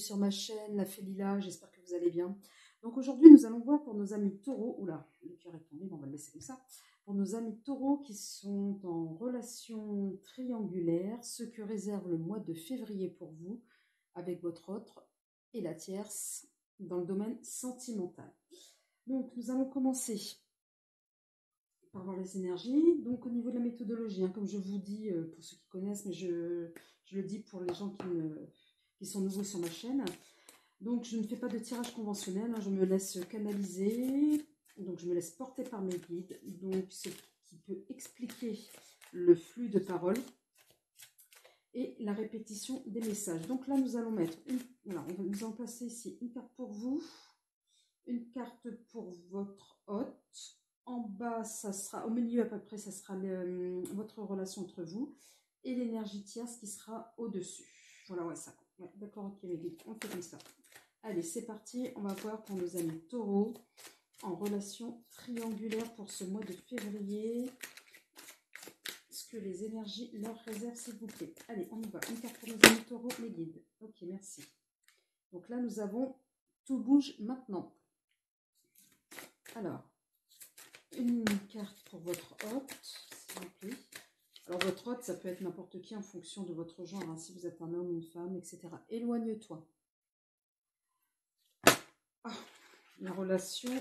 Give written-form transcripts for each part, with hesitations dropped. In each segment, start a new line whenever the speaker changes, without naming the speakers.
sur ma chaîne, la Félila, j'espère que vous allez bien. Donc aujourd'hui, nous allons voir pour nos amis taureaux, oula, le cœur est tombé, on va le laisser comme ça. Pour nos amis taureaux qui sont en relation triangulaire, ce que réserve le mois de février pour vous, avec votre autre et la tierce, dans le domaine sentimental. Donc nous allons commencer par voir les énergies. Donc au niveau de la méthodologie, comme je vous dis, pour ceux qui connaissent, mais je le dis pour les gens qui sont nouveaux sur ma chaîne. Donc je ne fais pas de tirage conventionnel, je me laisse canaliser, donc je me laisse porter par mes guides, donc ce qui peut expliquer le flux de parole et la répétition des messages. Donc là nous allons mettre, nous allons placer ici une carte pour vous, une carte pour votre hôte. En bas, ça sera, au milieu à peu près, ça sera votre relation entre vous. Et l'énergie tierce qui sera au-dessus. Voilà, ouais, ça. Ouais, d'accord, ok, mes guides, on fait comme ça. Allez, c'est parti. On va voir pour nos amis taureaux en relation triangulaire pour ce mois de février. Ce que les énergies leur réservent, s'il vous plaît. Allez, on y va. Une carte pour nos amis taureaux, les guides. Ok, merci. Donc là, nous avons tout bouge maintenant. Alors, une carte pour votre hôte, s'il vous plaît. Alors, votre hôte, ça peut être n'importe qui en fonction de votre genre, si vous êtes un homme, une femme, etc. Éloigne-toi. Ah, la relation,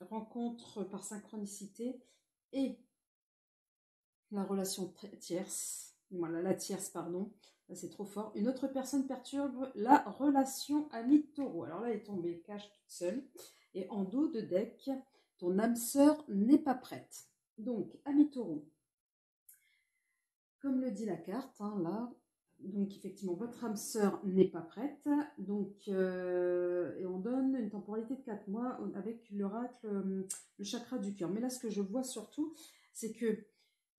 rencontre par synchronicité et la relation tierce, voilà, la tierce, pardon, c'est trop fort. Une autre personne perturbe la relation ami-taureau. Alors là, elle est tombée cache toute seule. Et en dos de deck, ton âme sœur n'est pas prête. Donc, ami taureau, comme le dit la carte, là, donc effectivement, votre âme sœur n'est pas prête. Donc, et on donne une temporalité de 4 mois avec l'oracle, le chakra du cœur. Mais là, ce que je vois surtout, c'est que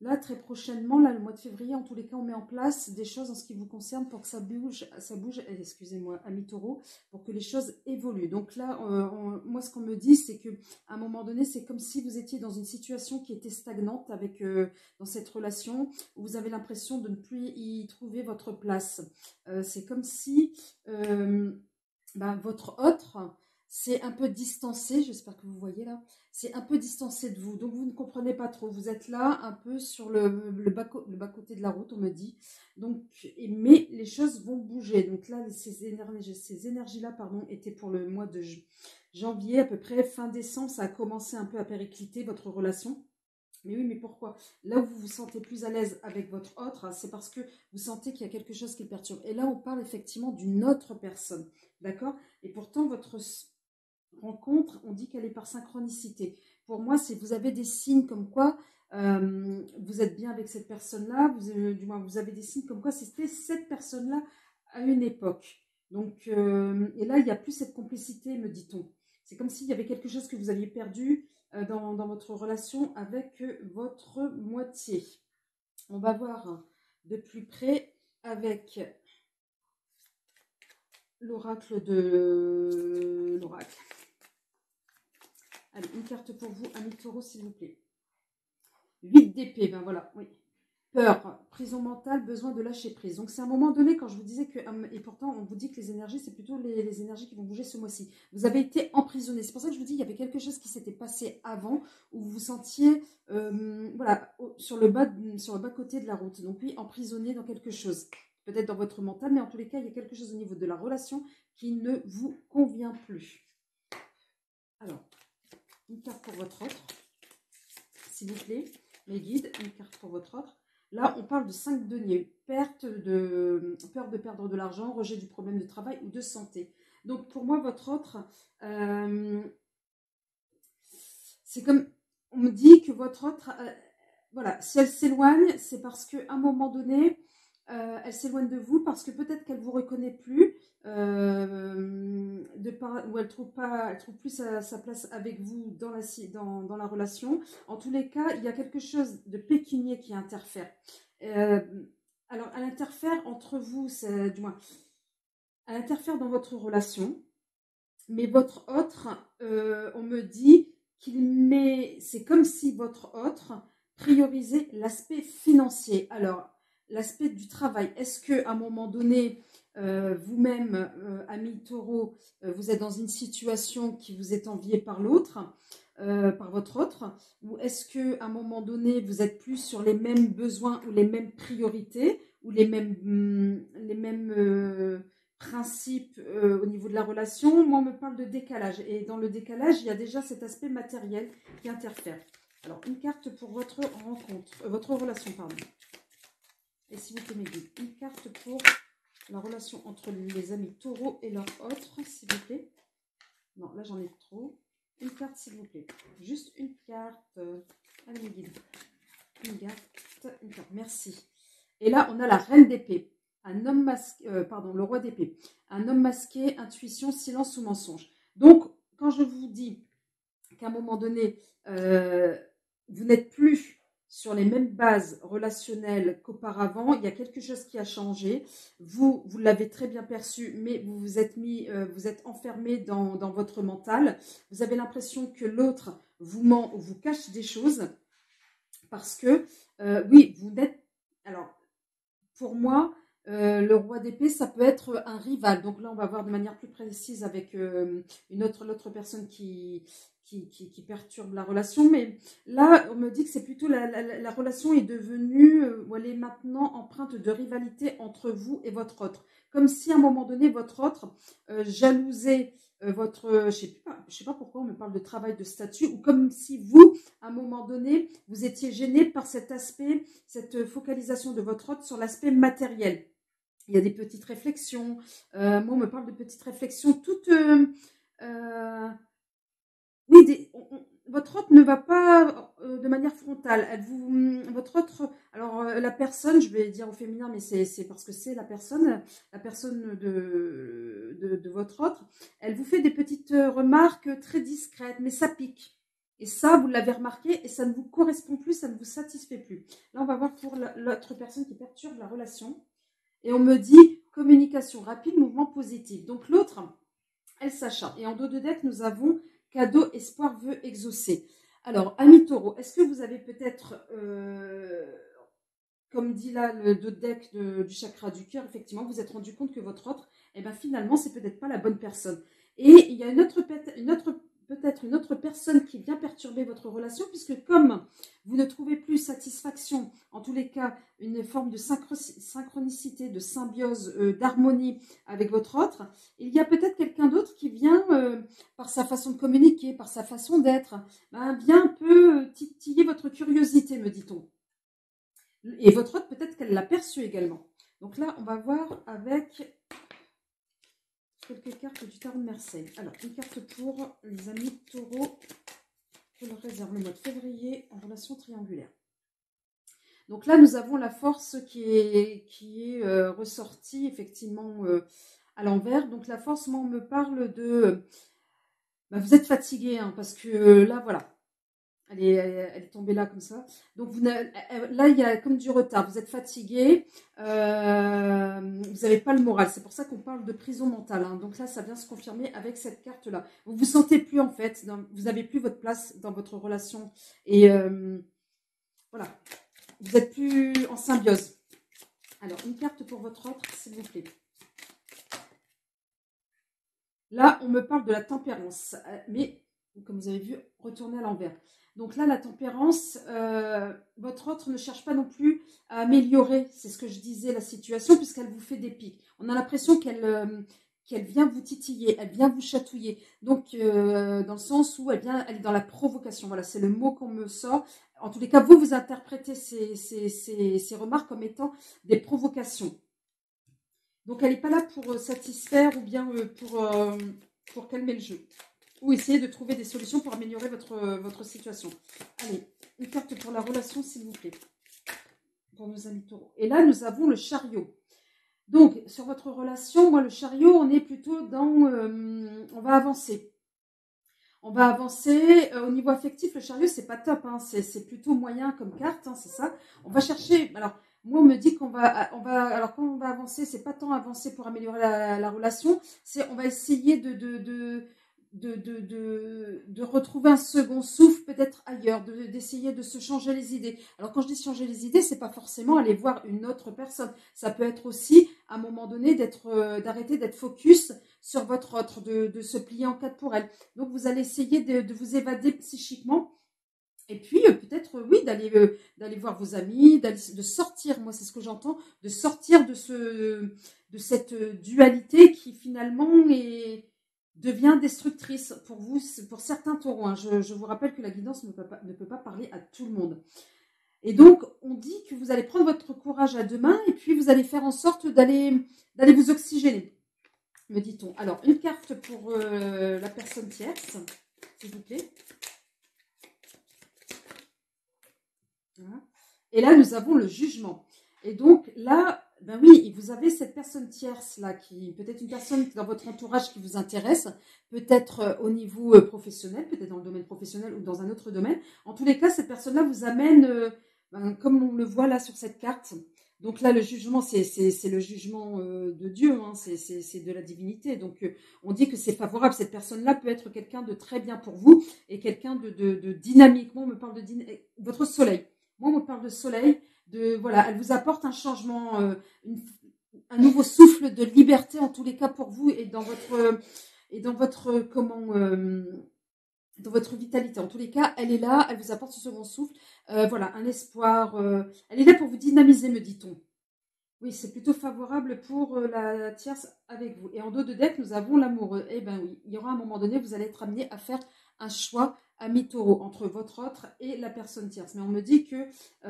là, très prochainement, là, le mois de février, en tous les cas, on met en place des choses en ce qui vous concerne pour que ça bouge, excusez-moi, ami taureau, pour que les choses évoluent. Donc là, moi, ce qu'on me dit, c'est qu'à un moment donné, c'est comme si vous étiez dans une situation qui était stagnante avec, dans cette relation, où vous avez l'impression de ne plus y trouver votre place. C'est comme si votre autre c'est un peu distancé, j'espère que vous voyez là, c'est un peu distancé de vous, donc vous ne comprenez pas trop, vous êtes là un peu sur le bas-côté de la route, on me dit, donc, mais les choses vont bouger, donc là, ces énergies-là, pardon, étaient pour le mois de janvier, à peu près, fin décembre, ça a commencé un peu à péricliter votre relation. Mais oui, mais pourquoi? Là où vous vous sentez plus à l'aise avec votre autre, c'est parce que vous sentez qu'il y a quelque chose qui le perturbe. Et là, on parle effectivement d'une autre personne, d'accord? Et pourtant, votre rencontre, on dit qu'elle est par synchronicité. Pour moi, c'est vous avez des signes comme quoi vous êtes bien avec cette personne-là, du moins vous avez des signes comme quoi c'était cette personne-là à une époque. Donc, et là, il n'y a plus cette complicité, me dit-on. C'est comme s'il y avait quelque chose que vous aviez perdu dans votre relation avec votre moitié. On va voir de plus près avec l'oracle de l'oracle. Allez, une carte pour vous, ami taureau, s'il vous plaît. 8 d'épée, ben voilà, oui. Peur, prison mentale, besoin de lâcher prise. Donc c'est à un moment donné, quand je vous disais que, et pourtant on vous dit que les énergies, c'est plutôt les énergies qui vont bouger ce mois-ci. Vous avez été emprisonné. C'est pour ça que je vous dis, il y avait quelque chose qui s'était passé avant, où vous vous sentiez, voilà, sur le bas côté de la route. Donc oui, emprisonné dans quelque chose. Peut-être dans votre mental, mais en tous les cas, il y a quelque chose au niveau de la relation qui ne vous convient plus. Alors, une carte pour votre autre, s'il vous plaît. Mes guides, une carte pour votre autre. Là, on parle de 5 deniers, peur de perdre de l'argent, rejet du problème de travail ou de santé. Donc, pour moi, votre autre, c'est comme, on me dit que votre autre, voilà, si elle s'éloigne, c'est parce qu'à un moment donné, elle s'éloigne de vous parce que peut-être qu'elle ne vous reconnaît plus, ou elle trouve plus sa place avec vous dans la relation. En tous les cas, il y a quelque chose de pécunier qui interfère. Alors, elle interfère entre vous, du moins, elle interfère dans votre relation, mais votre autre, on me dit c'est comme si votre autre priorisait l'aspect financier. Alors, l'aspect du travail. Est-ce qu'à un moment donné, vous-même, ami taureau, vous êtes dans une situation qui vous est enviée par l'autre, par votre autre, ou est-ce qu'à un moment donné, vous êtes plus sur les mêmes besoins ou les mêmes priorités, ou les mêmes principes au niveau de la relation? Moi, on me parle de décalage, et dans le décalage, il y a déjà cet aspect matériel qui interfère. Alors, une carte pour votre rencontre, votre relation, pardon. Et si vous pouvez m'aider, une carte pour la relation entre les amis taureaux et leur autre, s'il vous plaît. Non, là j'en ai trop. Une carte, s'il vous plaît. Juste une carte. Allez, mes guides. Une carte. Merci. Et là, on a la reine d'épée. Un homme masqué, pardon, le roi d'épée. Un homme masqué, intuition, silence ou mensonge. Donc, quand je vous dis qu'à un moment donné, vous n'êtes plus sur les mêmes bases relationnelles qu'auparavant, il y a quelque chose qui a changé. Vous l'avez très bien perçu, mais vous vous êtes vous êtes enfermé dans votre mental. Vous avez l'impression que l'autre vous ment ou vous cache des choses parce que, oui, vous n'êtes... Alors, pour moi, le roi d'épée, ça peut être un rival. Donc là, on va voir de manière plus précise avec l'autre personne qui perturbe la relation. Mais là, on me dit que c'est plutôt la relation est devenue, ou elle est maintenant empreinte de rivalité entre vous et votre autre. Comme si à un moment donné, votre autre jalousait votre... Je sais pas pourquoi on me parle de travail de statut, ou comme si vous, à un moment donné, vous étiez gêné par cet aspect, cette focalisation de votre autre sur l'aspect matériel. Il y a des petites réflexions. Moi, on me parle de petites réflexions toutes... oui, votre autre ne va pas de manière frontale. Votre autre, alors la personne, je vais dire au féminin, mais c'est parce que c'est la personne de votre autre, elle vous fait des petites remarques très discrètes, mais ça pique. Et ça, vous l'avez remarqué, et ça ne vous correspond plus, ça ne vous satisfait plus. Là, on va voir pour l'autre personne qui perturbe la relation. Et on me dit communication rapide, mouvement positif. Donc l'autre, elle s'acharne. Et en dos de deck, nous avons cadeau, espoir, vœu exaucé. Alors, ami taureau, est-ce que vous avez peut-être, comme dit là le dos de deck du chakra du cœur, effectivement, vous êtes rendu compte que votre autre, eh ben, finalement, c'est peut-être pas la bonne personne. Et il y a peut-être une autre personne qui vient perturber votre relation, puisque comme vous ne trouvez plus satisfaction, en tous les cas, une forme de synchronicité, de symbiose, d'harmonie avec votre autre, il y a peut-être quelqu'un d'autre qui vient, par sa façon de communiquer, par sa façon d'être, vient un peu titiller votre curiosité, me dit-on. Et votre autre, peut-être qu'elle l'a perçu également. Donc là, on va voir avec quelques cartes du tarot de Marseille. Alors, une carte pour les amis taureaux. Je leur réserve le mois de février en relation triangulaire. Donc là, nous avons la force qui est ressortie effectivement à l'envers. Donc la force, moi, on me parle de... vous êtes fatigué, hein, parce que là, voilà. Elle est tombée là comme ça. Donc là, il y a comme du retard. Vous êtes fatigué. Vous n'avez pas le moral. C'est pour ça qu'on parle de prison mentale. Hein. Donc là, ça vient se confirmer avec cette carte-là. Vous vous sentez plus en fait. Vous n'avez plus votre place dans votre relation. Et voilà. Vous n'êtes plus en symbiose. Alors, une carte pour votre autre, s'il vous plaît. Là, on me parle de la tempérance. Mais, comme vous avez vu, retournez à l'envers. Donc là, la tempérance, votre autre ne cherche pas non plus à améliorer, c'est ce que je disais, la situation, puisqu'elle vous fait des pics. On a l'impression qu'elle vient vous titiller, elle vient vous chatouiller. Donc, dans le sens où elle est dans la provocation. Voilà, c'est le mot qu'on me sort. En tous les cas, vous interprétez ces remarques comme étant des provocations. Donc, elle n'est pas là pour satisfaire ou bien pour calmer le jeu. Ou essayer de trouver des solutions pour améliorer votre situation. Allez, une carte pour la relation, s'il vous plaît. Pour nos amis taureaux. Et là, nous avons le chariot. Donc, sur votre relation, moi, le chariot, on est plutôt dans... on va avancer. On va avancer. Au niveau affectif, le chariot, c'est pas top. Hein, c'est plutôt moyen comme carte, hein, c'est ça. On va chercher... Alors, moi, on me dit qu'on va... Alors, quand on va avancer, c'est pas tant avancer pour améliorer la relation. On va essayer de retrouver un second souffle peut-être ailleurs, d'essayer de se changer les idées. Alors quand je dis changer les idées, c'est pas forcément aller voir une autre personne. Ça peut être aussi, à un moment donné, d'arrêter d'être focus sur votre autre, de se plier en quatre pour elle. Donc vous allez essayer de vous évader psychiquement. Et puis peut-être oui d'aller voir vos amis, de sortir, moi c'est ce que j'entends, de sortir de cette dualité qui finalement devient destructrice pour vous, pour certains taureaux. Hein. Je vous rappelle que la guidance ne peut pas parler à tout le monde. Et donc on dit que vous allez prendre votre courage à deux mains et puis vous allez faire en sorte d'aller vous oxygéner, me dit-on. Alors une carte pour la personne tierce, s'il vous plaît. Et là, nous avons le jugement. Et donc là, ben oui, vous avez cette personne tierce là, qui peut-être une personne dans votre entourage qui vous intéresse, peut-être au niveau professionnel, peut-être dans le domaine professionnel ou dans un autre domaine. En tous les cas, cette personne-là vous amène, comme on le voit là sur cette carte. Donc là, le jugement, c'est le jugement de Dieu, hein, c'est de la divinité. Donc on dit que c'est favorable. Cette personne-là peut être quelqu'un de très bien pour vous et quelqu'un de dynamique. Moi, on me parle de votre soleil. Moi, on me parle de soleil, voilà, elle vous apporte un changement, un nouveau souffle de liberté en tous les cas pour vous et dans votre dans votre vitalité. En tous les cas, elle est là, elle vous apporte ce second souffle, voilà, un espoir. Elle est là pour vous dynamiser, me dit-on. Oui, c'est plutôt favorable pour la tierce avec vous. Et en dos de deck, nous avons l'amoureux. Eh bien oui, il y aura un moment donné, vous allez être amené à faire un choix à mi-taureau entre votre autre et la personne tierce. Mais on me dit que,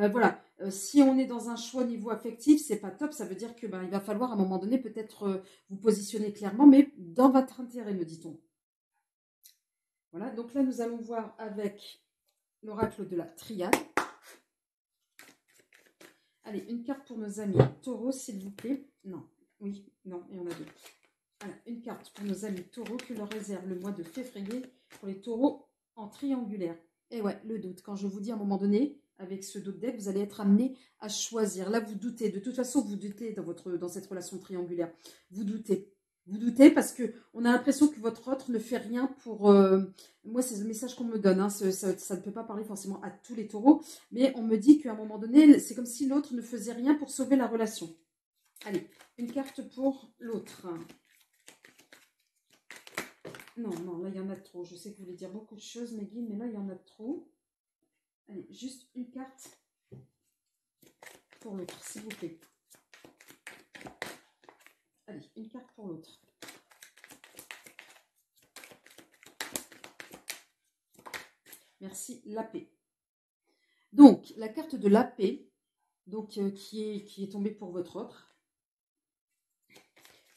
voilà, si on est dans un choix au niveau affectif, c'est pas top. Ça veut dire que il va falloir à un moment donné peut-être vous positionner clairement, mais dans votre intérêt, me dit-on. Voilà, donc là, nous allons voir avec l'oracle de la triade. Allez, une carte pour nos amis taureaux, s'il vous plaît. Non, oui, non, il y en a deux. Voilà, une carte pour nos amis taureaux que leur réserve le mois de février pour les taureaux en triangulaire. Et ouais, le doute. Quand je vous dis à un moment donné, avec ce doute deck, vous allez être amené à choisir. Là, vous doutez. De toute façon, vous doutez dans cette relation triangulaire. Vous doutez. Vous doutez parce que on a l'impression que votre autre ne fait rien pour... moi, c'est le message qu'on me donne. Hein, ça ne peut pas parler forcément à tous les taureaux. Mais on me dit qu'à un moment donné, c'est comme si l'autre ne faisait rien pour sauver la relation. Allez, une carte pour l'autre. Non, non, là, il y en a trop. Je sais que vous voulez dire beaucoup de choses, Meggy, mais là, il y en a trop. Allez, juste une carte pour l'autre, s'il vous plaît. Allez, une carte pour l'autre. Merci, la paix. Donc, la carte de la paix, donc, qui est tombée pour votre autre.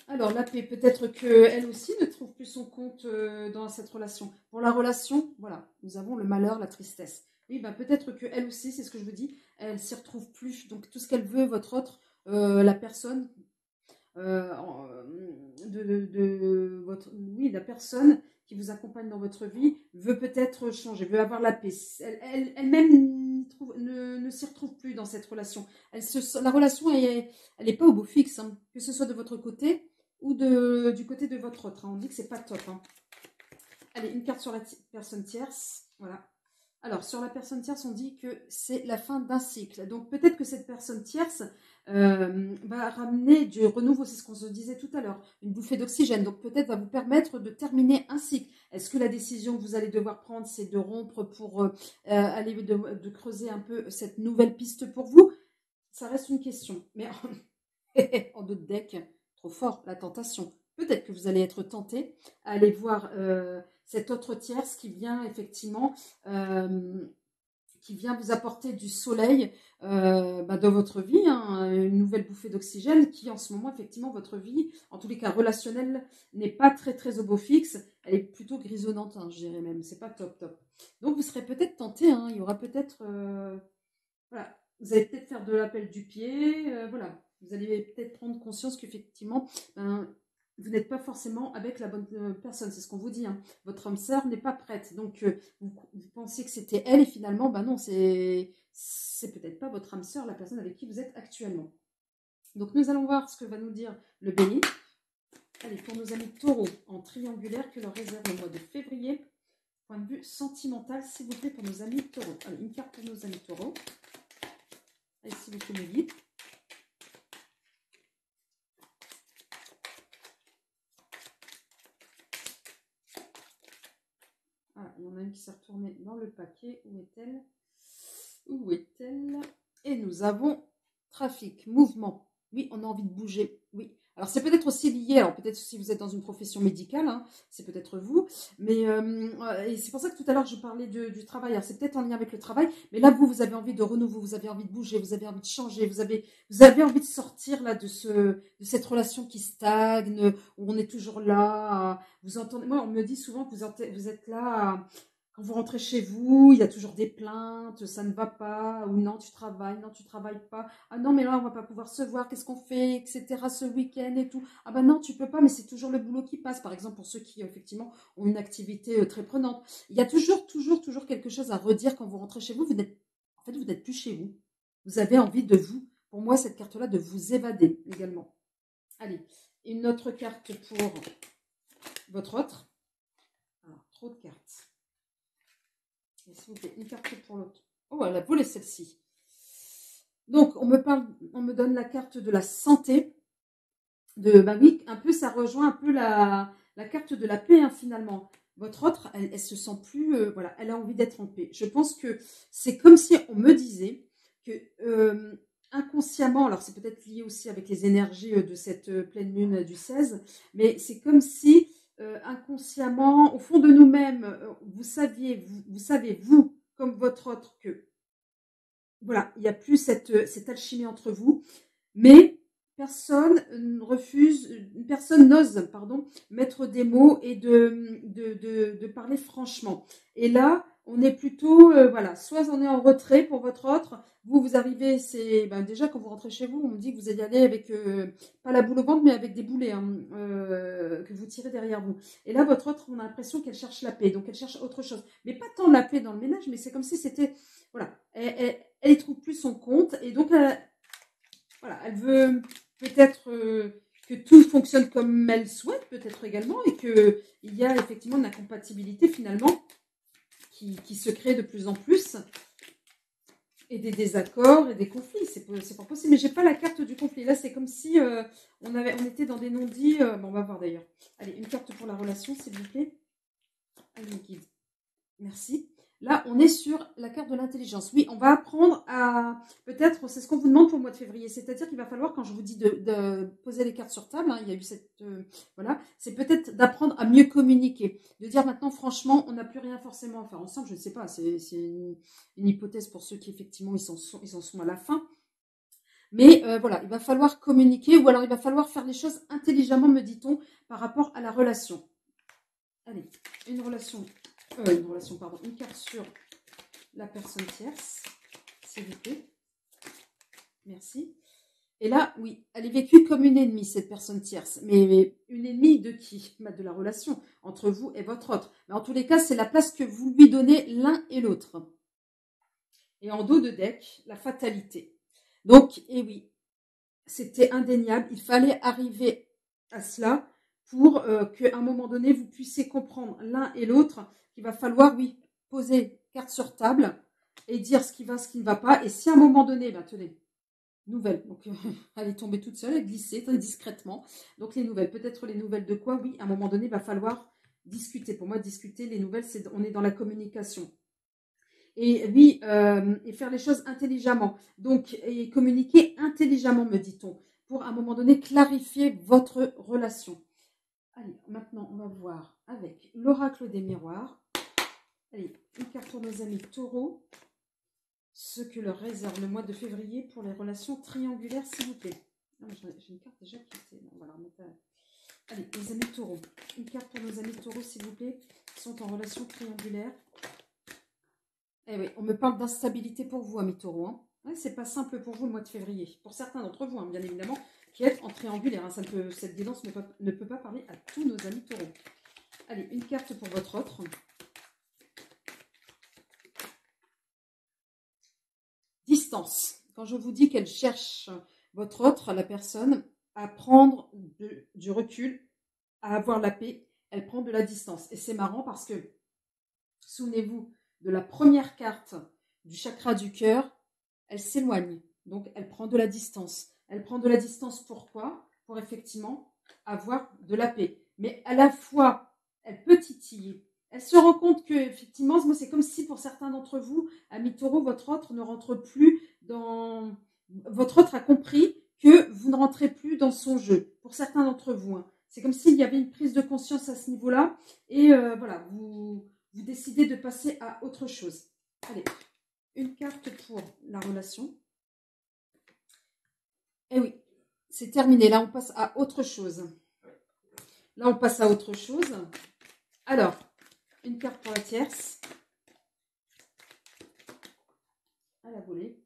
Alors, la paix, peut-être qu'elle aussi ne trouve plus son compte dans cette relation. Pour la relation, voilà, nous avons le malheur, la tristesse. Oui, ben, peut-être qu'elle aussi, c'est ce que je vous dis, elle s'y retrouve plus. Donc, tout ce qu'elle veut, votre autre, la personne, oui, la personne qui vous accompagne dans votre vie veut peut-être changer, veut avoir la paix. Elle-même ne s'y retrouve plus dans cette relation. La relation, elle n'est pas au beau fixe, hein, que ce soit de votre côté ou du côté de votre autre. Hein. On dit que c'est pas top. Hein. Allez, une carte sur la personne tierce. Voilà. Alors, sur la personne tierce, on dit que c'est la fin d'un cycle. Donc, peut-être que cette personne tierce va ramener du renouveau, c'est ce qu'on se disait tout à l'heure, une bouffée d'oxygène. Donc, peut-être va vous permettre de terminer un cycle. Est-ce que la décision que vous allez devoir prendre, c'est de rompre pour aller de creuser un peu cette nouvelle piste pour vous? Ça reste une question. Mais en d'autres decks, trop fort, la tentation. Peut-être que vous allez être tenté à aller voir cette autre tierce qui vient effectivement, qui vient vous apporter du soleil dans votre vie, hein, une nouvelle bouffée d'oxygène qui en ce moment, effectivement, votre vie, en tous les cas relationnelle, n'est pas très très au beau fixe. Elle est plutôt grisonnante, hein, je dirais même. C'est pas top top. Donc vous serez peut-être tenté, hein, il y aura peut-être... voilà, vous allez peut-être faire de l'appel du pied, voilà. Vous allez peut-être prendre conscience qu'effectivement, vous n'êtes pas forcément avec la bonne personne. C'est ce qu'on vous dit. Hein. Votre âme sœur n'est pas prête. Donc, vous pensiez que c'était elle et finalement, non, c'est peut-être pas votre âme sœur, la personne avec qui vous êtes actuellement. Donc, nous allons voir ce que va nous dire le béni. Allez, pour nos amis taureaux en triangulaire, que leur réserve le mois de février, point de vue sentimental, s'il vous plaît, pour nos amis taureaux. Allez, une carte pour nos amis taureaux. Allez, s'il vous plaît, mes guides. Ah, il y en a une qui s'est retournée dans le paquet. Où est-elle? Où est-elle? Et nous avons trafic, mouvement. Oui, on a envie de bouger. Oui. Alors, c'est peut-être aussi lié, alors peut-être si vous êtes dans une profession médicale, hein, c'est peut-être vous, mais et c'est pour ça que tout à l'heure je parlais du travail. Alors, c'est peut-être en lien avec le travail, mais là, vous avez envie de renouveau, vous avez envie de bouger, vous avez envie de changer, vous avez envie de sortir là de cette relation qui stagne, où on est toujours là. Vous entendez, moi, on me dit souvent que vous êtes là. Quand vous rentrez chez vous, il y a toujours des plaintes, ça ne va pas, ou non, tu travailles pas, ah non, mais là, on va pas pouvoir se voir, qu'est-ce qu'on fait, etc., ce week-end et tout. Ah ben non, tu peux pas, mais c'est toujours le boulot qui passe, par exemple, pour ceux qui, effectivement, ont une activité très prenante. Il y a toujours quelque chose à redire quand vous rentrez chez vous, en fait, vous n'êtes plus chez vous. Vous avez envie de vous, pour moi, cette carte-là, de vous évader également. Allez, une autre carte pour votre autre. Alors, trop de cartes. S'il vous plaît, une carte pour l'autre. Oh, elle a volé celle-ci. Donc, on me donne la carte de la santé. Bah oui, un peu, ça rejoint un peu la carte de la paix, hein, finalement. Votre autre, elle se sent plus, voilà, elle a envie d'être en paix. Je pense que c'est comme si on me disait que inconsciemment, alors c'est peut-être lié aussi avec les énergies de cette pleine lune du 16, mais c'est comme si inconsciemment, au fond de nous-mêmes, vous savez, vous, comme votre autre, que voilà, il n'y a plus cette alchimie entre vous, mais personne n'ose, pardon, mettre des mots et de parler franchement. Et là, on est plutôt, voilà, soit on est en retrait pour votre autre, vous arrivez, déjà quand vous rentrez chez vous, on me dit que vous allez aller avec, pas la boule au ventre, mais avec des boulets, hein, que vous tirez derrière vous. Et là, votre autre, on a l'impression qu'elle cherche la paix, donc elle cherche autre chose. Mais pas tant la paix dans le ménage, mais c'est comme si c'était, voilà, elle y trouve plus son compte, et donc voilà, elle veut peut-être que tout fonctionne comme elle souhaite, peut-être également, et qu'il y a effectivement une incompatibilité finalement qui se crée de plus en plus, et des désaccords et des conflits. C'est pas possible. Mais j'ai pas la carte du conflit. Là, c'est comme si on était dans des non-dits. Bon, on va voir d'ailleurs. Allez, une carte pour la relation, s'il vous plaît. Allez, guide. Merci. Là, on est sur la carte de l'intelligence. Oui, on va apprendre à... Peut-être, c'est ce qu'on vous demande pour le mois de février. C'est-à-dire qu'il va falloir, quand je vous dis de poser les cartes sur table, hein, il y a eu cette... voilà, c'est peut-être d'apprendre à mieux communiquer. De dire maintenant, franchement, on n'a plus rien forcément à faire ensemble. Je ne sais pas, c'est une hypothèse pour ceux qui, effectivement, ils en sont à la fin. Mais voilà, il va falloir communiquer, ou alors il va falloir faire les choses intelligemment, me dit-on, par rapport à la relation. Allez, une relation, pardon, une carte sur la personne tierce, s'il vous plaît. Merci. Et là, oui, elle est vécue comme une ennemie, cette personne tierce. Mais une ennemie de qui? De la relation entre vous et votre autre. Mais en tous les cas, c'est la place que vous lui donnez l'un et l'autre. Et en dos de deck, la fatalité. Donc, et oui, c'était indéniable. Il fallait arriver à cela pour qu'à un moment donné, vous puissiez comprendre l'un et l'autre qu'il va falloir, oui, poser carte sur table et dire ce qui va, ce qui ne va pas. Et si à un moment donné, ben, tenez, nouvelles. Donc, elle est tombée toute seule, elle glissait très discrètement. Donc, les nouvelles. Peut-être les nouvelles de quoi? Oui, à un moment donné, il va falloir discuter. Pour moi, discuter, les nouvelles, on est dans la communication. Et oui, et faire les choses intelligemment. Donc, et communiquer intelligemment, me dit-on, pour à un moment donné clarifier votre relation. Allez, maintenant, on va voir avec l'oracle des miroirs. Allez, une carte pour nos amis taureaux. Ce que leur réserve le mois de février pour les relations triangulaires, s'il vous plaît. J'ai une carte déjà qui était... Voilà, allez, les amis taureaux. Une carte pour nos amis taureaux, s'il vous plaît, qui sont en relation triangulaire. Eh oui, on me parle d'instabilité pour vous, amis taureaux. Hein. Ouais, c'est pas simple pour vous le mois de février. Pour certains d'entre vous, hein, bien évidemment, qui êtes en triangulaire. Hein. Cette guidance ne peut pas parler à tous nos amis taureaux. Allez, une carte pour votre autre. Distance. Quand je vous dis qu'elle cherche votre autre, la personne, à prendre du recul à avoir la paix, elle prend de la distance. Et c'est marrant parce que, souvenez-vous de la première carte du chakra du cœur, elle s'éloigne. Donc, elle prend de la distance. Elle prend de la distance pourquoi? Pour effectivement avoir de la paix. Mais à la fois, elle peut titiller. Elle se rend compte que, effectivement, c'est comme si pour certains d'entre vous, amis taureau, votre autre ne rentre plus dans. Votre autre a compris que vous ne rentrez plus dans son jeu. Pour certains d'entre vous, hein. C'est comme s'il y avait une prise de conscience à ce niveau-là. Et voilà, vous décidez de passer à autre chose. Allez, une carte pour la relation. Eh oui, c'est terminé. Là, on passe à autre chose. Là, on passe à autre chose. Alors, une carte pour la tierce. À la volée.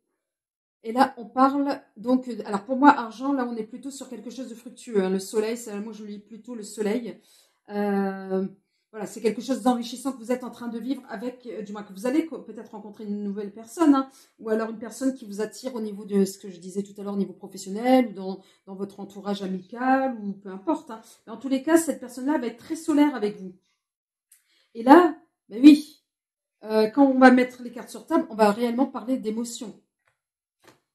Et là, on parle, donc, alors pour moi, argent, là, on est plutôt sur quelque chose de fructueux. Hein. Le soleil, moi, je lis plutôt le soleil. Voilà, c'est quelque chose d'enrichissant que vous êtes en train de vivre avec, du moins que vous allez peut-être rencontrer une nouvelle personne, hein, ou alors une personne qui vous attire au niveau de ce que je disais tout à l'heure, au niveau professionnel, ou dans votre entourage amical, ou peu importe. Hein. Mais en tous les cas, cette personne-là va être très solaire avec vous. Et là, ben oui, quand on va mettre les cartes sur table, on va réellement parler d'émotions.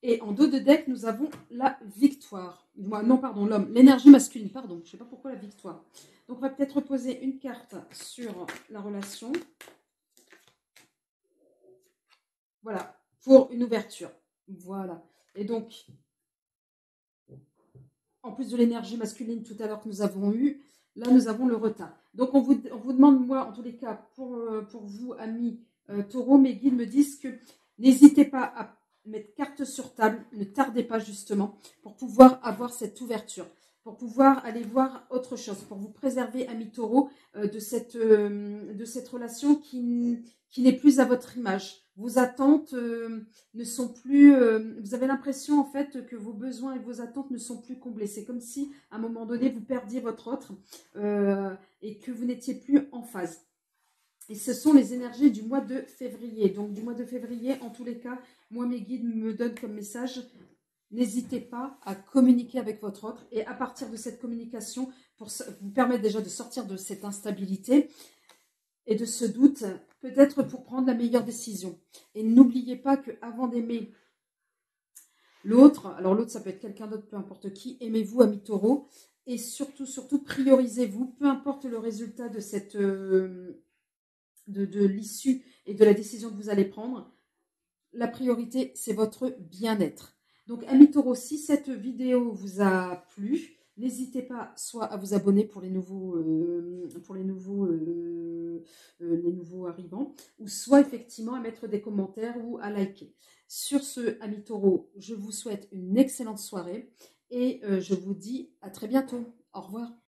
Et en dos de deck, nous avons la victoire. Non, pardon, l'homme. L'énergie masculine, pardon. Je ne sais pas pourquoi la victoire. Donc, on va peut-être poser une carte sur la relation. Voilà, pour une ouverture. Voilà. Et donc, en plus de l'énergie masculine tout à l'heure que nous avons eue, là, nous avons le retard. Donc, on vous demande, moi, en tous les cas, pour vous, amis taureaux, mes guides me disent que n'hésitez pas à mettre carte sur table, ne tardez pas justement, pour pouvoir avoir cette ouverture, pour pouvoir aller voir autre chose, pour vous préserver, amis taureaux, de cette relation qui n'est plus à votre image. Vos attentes ne sont plus... vous avez l'impression en fait que vos besoins et vos attentes ne sont plus comblés. C'est comme si à un moment donné vous perdiez votre autre et que vous n'étiez plus en phase. Et ce sont les énergies du mois de février. Donc du mois de février, en tous les cas, moi mes guides me donnent comme message, n'hésitez pas à communiquer avec votre autre. Et à partir de cette communication, pour vous permettre déjà de sortir de cette instabilité et de ce doute, peut-être pour prendre la meilleure décision. Et n'oubliez pas qu'avant d'aimer l'autre, alors l'autre ça peut être quelqu'un d'autre, peu importe qui, aimez-vous, amis taureaux. Et surtout, surtout, priorisez-vous, peu importe le résultat de cette... de l'issue et de la décision que vous allez prendre, la priorité, c'est votre bien-être. Donc, amis taureaux, si cette vidéo vous a plu, n'hésitez pas soit à vous abonner pour les nouveaux arrivants, ou soit effectivement à mettre des commentaires ou à liker. Sur ce, amis taureaux, je vous souhaite une excellente soirée et je vous dis à très bientôt. Au revoir.